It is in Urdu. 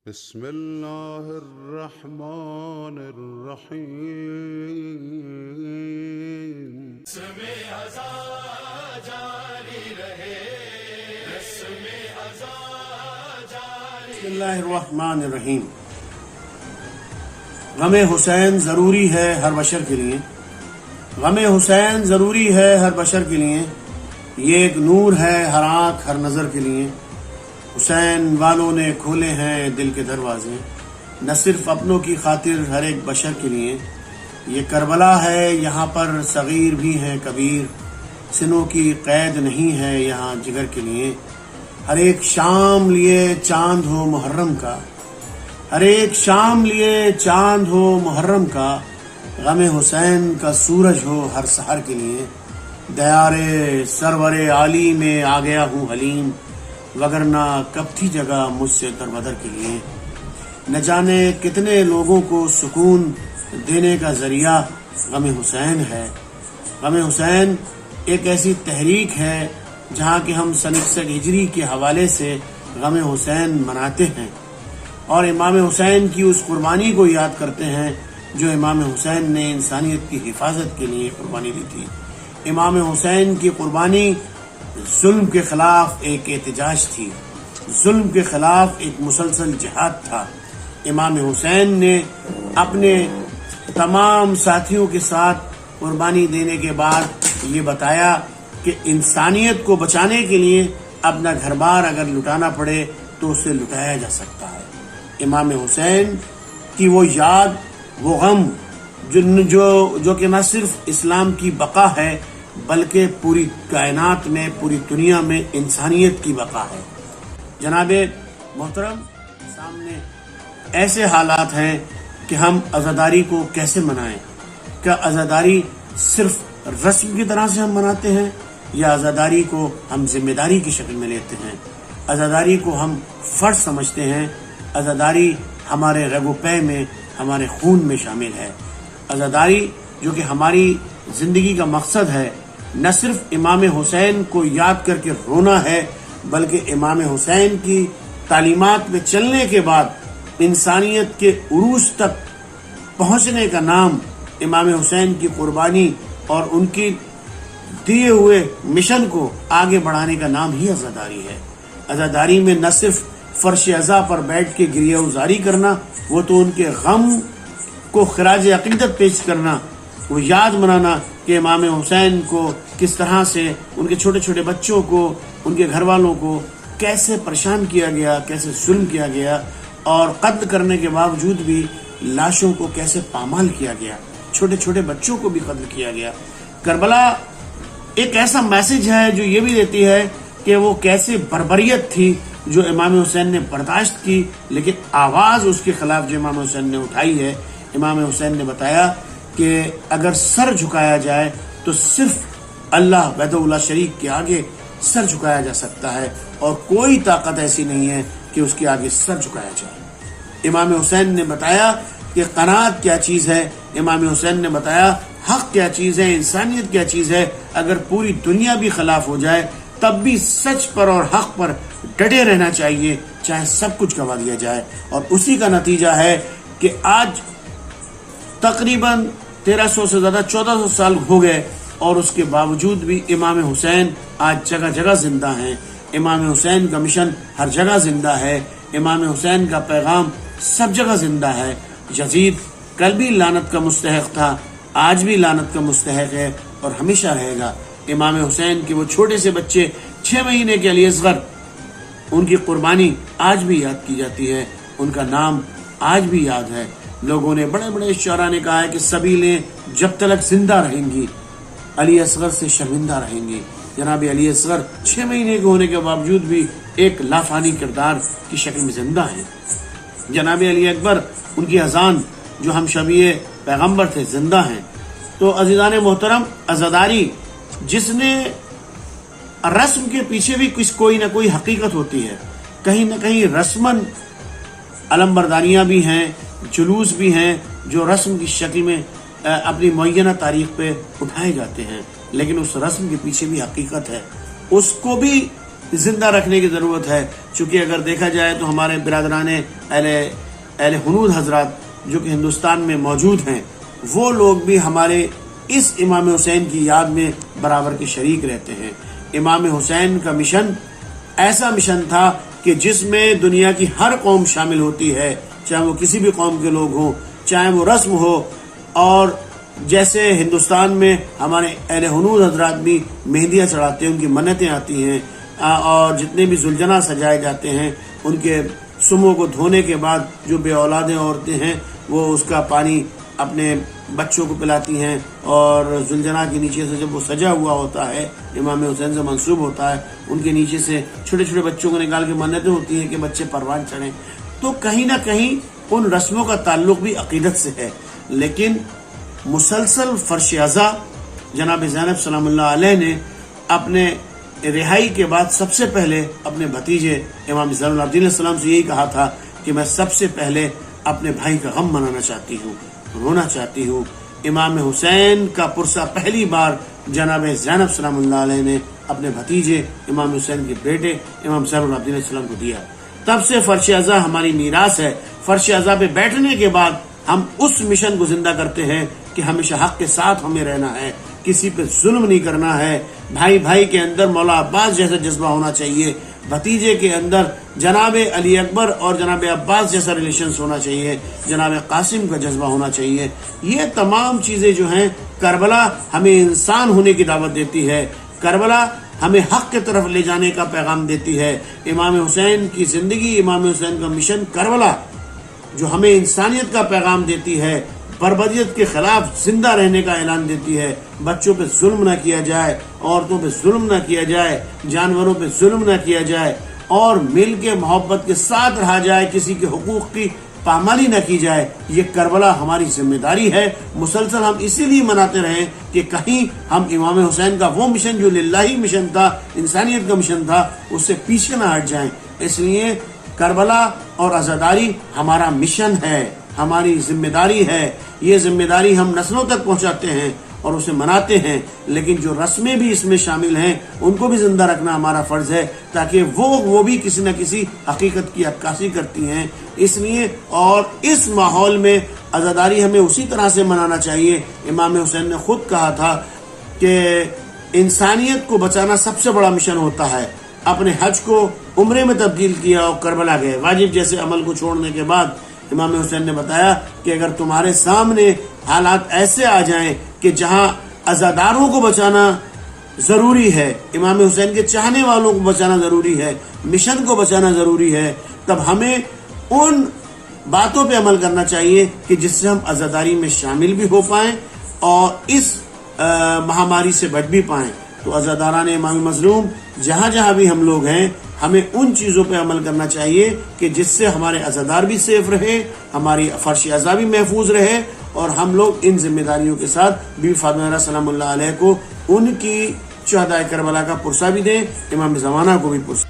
بسم اللہ الرحمن الرحیم رسم ازاں جاری رہے، رسم ازاں جاری۔ بسم اللہ الرحمن الرحیم۔ غم حسین ضروری ہے ہر بشر کے لیے، غم حسین ضروری ہے ہر بشر کے لیے، یہ ایک نور ہے ہر آنکھ ہر نظر کے لیے۔ حسین والوں نے کھولے ہیں دل کے دروازے، نہ صرف اپنوں کی خاطر ہر ایک بشر کے لیے۔ یہ کربلا ہے یہاں پر صغیر بھی ہیں کبیر، سنوں کی قید نہیں ہے یہاں جگر کے لیے۔ ہر ایک شام لیے چاند ہو محرم کا، ہر ایک شام لیے چاند ہو محرم کا، غم حسین کا سورج ہو ہر سحر کے لیے۔ دیار سرور عالی میں آ گیا ہوں حلیم، وگرنہ کب تھی جگہ مجھ سے دربدر کے لیے۔ نہ جانے کتنے لوگوں کو سکون دینے کا ذریعہ غم حسین ہے۔ غم حسین ایک ایسی تحریک ہے جہاں کہ ہم سن 61 ہجری کے حوالے سے غم حسین مناتے ہیں اور امام حسین کی اس قربانی کو یاد کرتے ہیں جو امام حسین نے انسانیت کی حفاظت کے لیے قربانی دی تھی۔ امام حسین کی قربانی ظلم کے خلاف ایک احتجاج تھی، ظلم کے خلاف ایک مسلسل جہاد تھا۔ امام حسین نے اپنے تمام ساتھیوں کے ساتھ قربانی دینے کے بعد یہ بتایا کہ انسانیت کو بچانے کے لیے اپنا گھر بار اگر لٹانا پڑے تو اسے لٹایا جا سکتا ہے۔ امام حسین کی وہ یاد، وہ غم جو کہ نہ صرف اسلام کی بقا ہے بلکہ پوری کائنات میں، پوری دنیا میں انسانیت کی بقا ہے۔ جناب محترم، سامنے ایسے حالات ہیں کہ ہم عزاداری کو کیسے منائیں؟ کیا عزاداری صرف رسم کی طرح سے ہم مناتے ہیں یا عزاداری کو ہم ذمہ داری کی شکل میں لیتے ہیں؟ عزاداری کو ہم فرض سمجھتے ہیں؟ عزاداری ہمارے رگ و پے میں، ہمارے خون میں شامل ہے۔ عزاداری جو کہ ہماری زندگی کا مقصد ہے، نہ صرف امام حسین کو یاد کر کے رونا ہے بلکہ امام حسین کی تعلیمات میں چلنے کے بعد انسانیت کے عروج تک پہنچنے کا نام امام حسین کی قربانی اور ان کی دیے ہوئے مشن کو آگے بڑھانے کا نام ہی عزاداری ہے۔ عزاداری میں نہ صرف فرش عزا پر بیٹھ کے گریہ ازاری کرنا، وہ تو ان کے غم کو خراج عقیدت پیش کرنا، وہ یاد منانا کہ امام حسین کو کس طرح سے ان کے چھوٹے چھوٹے بچوں کو، ان کے گھر والوں کو کیسے پریشان کیا گیا، کیسے ظلم کیا گیا اور قتل کرنے کے باوجود بھی لاشوں کو کیسے پامال کیا گیا، چھوٹے چھوٹے بچوں کو بھی قتل کیا گیا۔ کربلا ایک ایسا میسج ہے جو یہ بھی دیتی ہے کہ وہ کیسے بربریت تھی جو امام حسین نے برداشت کی، لیکن آواز اس کے خلاف جو امام حسین نے اٹھائی ہے۔ امام حسین نے بتایا کہ اگر سر جھکایا جائے تو صرف اللہ وحدہ لا شریک کے آگے سر جھکایا جا سکتا ہے اور کوئی طاقت ایسی نہیں ہے کہ اس کے آگے سر جھکایا جائے۔ امام حسین نے بتایا کہ قناعت کیا چیز ہے، امام حسین نے بتایا حق کیا چیز ہے، انسانیت کیا چیز ہے۔ اگر پوری دنیا بھی خلاف ہو جائے تب بھی سچ پر اور حق پر ڈٹے رہنا چاہیے، چاہے سب کچھ گنوا دیا جائے۔ اور اسی کا نتیجہ ہے کہ آج تقریباً 1300 سے زیادہ 1400 سال ہو گئے اور اس کے باوجود بھی امام حسین آج جگہ جگہ زندہ ہیں۔ امام حسین کا مشن ہر جگہ زندہ ہے، امام حسین کا پیغام سب جگہ زندہ ہے۔ یزید کل بھی لعنت کا مستحق تھا، آج بھی لعنت کا مستحق ہے اور ہمیشہ رہے گا۔ امام حسین کے وہ چھوٹے سے بچے 6 مہینے کے علی اصغر، ان کی قربانی آج بھی یاد کی جاتی ہے، ان کا نام آج بھی یاد ہے۔ لوگوں نے، بڑے بڑے شعراء نے کہا ہے کہ سبیلیں جب تلک زندہ رہیں گی علی اصغر سے شرمندہ رہیں گی۔ جناب علی اصغر 6 مہینے کے ہونے کے باوجود بھی ایک لافانی کردار کی شکل میں زندہ ہیں۔ جناب علی اکبر، ان کی اذان جو ہم شبیہ پیغمبر تھے، زندہ ہیں۔ تو عزیزان محترم، عزاداری جس نے رسم کے پیچھے بھی کوئی نہ کوئی حقیقت ہوتی ہے، کہیں نہ کہیں رسماً علم برداریاں بھی ہیں، جلوس بھی ہیں جو رسم کی شکل میں اپنی معینہ تاریخ پہ اٹھائے جاتے ہیں، لیکن اس رسم کے پیچھے بھی حقیقت ہے، اس کو بھی زندہ رکھنے کی ضرورت ہے، چونکہ اگر دیکھا جائے تو ہمارے برادران اہل ہنود حضرات جو کہ ہندوستان میں موجود ہیں، وہ لوگ بھی ہمارے اس امام حسین کی یاد میں برابر کے شریک رہتے ہیں۔ امام حسین کا مشن ایسا مشن تھا کہ جس میں دنیا کی ہر قوم شامل ہوتی ہے، چاہے وہ کسی بھی قوم کے لوگ ہوں، چاہے وہ رسم ہو، اور جیسے ہندوستان میں ہمارے اہل ہنود حضرات بھی مہندیاں چڑھاتے ہیں، ان کی منتیں آتی ہیں، اور جتنے بھی زلجنا سجائے جاتے ہیں ان کے سموں کو دھونے کے بعد جو بے اولادیں عورتیں ہیں وہ اس کا پانی اپنے بچوں کو پلاتی ہیں، اور زلجنا کے نیچے سے جب وہ سجا ہوا ہوتا ہے، امام حسین سے منسوب ہوتا ہے، ان کے نیچے سے چھوٹے چھوٹے بچوں کو نکال کے منتیں ہوتی ہیں کہ بچے پروان چڑھیں۔ تو کہیں نہ کہیں ان رسموں کا تعلق بھی عقیدت سے ہے، لیکن مسلسل فرش عزا جناب زینب سلام اللہ علیہ نے اپنے رہائی کے بعد سب سے پہلے اپنے بھتیجے امام زین العابدین علیہ السلام سے یہی کہا تھا کہ میں سب سے پہلے اپنے بھائی کا غم منانا چاہتی ہوں، رونا چاہتی ہوں۔ امام حسین کا پرسہ پہلی بار جناب زینب سلام اللہ علیہ نے اپنے بھتیجے امام حسین کے بیٹے امام زین العابدین علیہ السلام کو دیا۔ تب سے فرش عزا ہماری میراث ہے۔ فرش عزا پہ بیٹھنے کے بعد ہم اس مشن کو زندہ کرتے ہیں کہ ہمیشہ حق کے ساتھ ہمیں رہنا ہے، کسی پہ ظلم نہیں کرنا ہے، بھائی بھائی کے اندر مولا عباس جیسا جذبہ ہونا چاہیے، بھتیجے کے اندر جناب علی اکبر اور جناب عباس جیسا ریلیشنز ہونا چاہیے، جناب قاسم کا جذبہ ہونا چاہیے۔ یہ تمام چیزیں جو ہیں کربلا ہمیں انسان ہونے کی دعوت دیتی ہے، کربلا ہمیں حق کی طرف لے جانے کا پیغام دیتی ہے۔ امام حسین کی زندگی، امام حسین کا مشن کربلا جو ہمیں انسانیت کا پیغام دیتی ہے، بربریت کے خلاف زندہ رہنے کا اعلان دیتی ہے، بچوں پہ ظلم نہ کیا جائے، عورتوں پہ ظلم نہ کیا جائے، جانوروں پہ ظلم نہ کیا جائے، اور مل کے محبت کے ساتھ رہا جائے، کسی کے حقوق کی پامالی نہ کی جائے۔ یہ کربلا ہماری ذمہ داری ہے۔ مسلسل ہم اسی لیے مناتے رہیں کہ کہیں ہم امام حسین کا وہ مشن جو للہی مشن تھا، انسانیت کا مشن تھا، اس سے پیچھے نہ ہٹ جائیں۔ اس لیے کربلا اور عزاداری ہمارا مشن ہے، ہماری ذمہ داری ہے۔ یہ ذمہ داری ہم نسلوں تک پہنچاتے ہیں اور اسے مناتے ہیں، لیکن جو رسمیں بھی اس میں شامل ہیں ان کو بھی زندہ رکھنا ہمارا فرض ہے، تاکہ وہ بھی کسی نہ کسی حقیقت کی عکاسی کرتی ہیں۔ اس لیے اور اس ماحول میں عزاداری ہمیں اسی طرح سے منانا چاہیے۔ امام حسین نے خود کہا تھا کہ انسانیت کو بچانا سب سے بڑا مشن ہوتا ہے۔ اپنے حج کو عمرے میں تبدیل کیا اور کربلا گئے۔ واجب جیسے عمل کو چھوڑنے کے بعد امام حسین نے بتایا کہ اگر تمہارے سامنے حالات ایسے آ جائیں کہ جہاں عزاداروں کو بچانا ضروری ہے، امام حسین کے چاہنے والوں کو بچانا ضروری ہے، مشن کو بچانا ضروری ہے، تب ہمیں ان باتوں پہ عمل کرنا چاہیے کہ جس سے ہم عزاداری میں شامل بھی ہو پائیں اور اس مہاماری سے بچ بھی پائیں۔ تو عزاداران امام مظلوم جہاں جہاں بھی ہم لوگ ہیں، ہمیں ان چیزوں پہ عمل کرنا چاہیے کہ جس سے ہمارے عزادار بھی سیف رہے، ہماری فرش عزا بھی محفوظ رہے، اور ہم لوگ ان ذمہ داریوں کے ساتھ بی فاطمہ سلام اللہ علیہ کو ان کی شہدائے کربلا کا پرسہ بھی دیں، امام زمانہ کو بھی پرسہ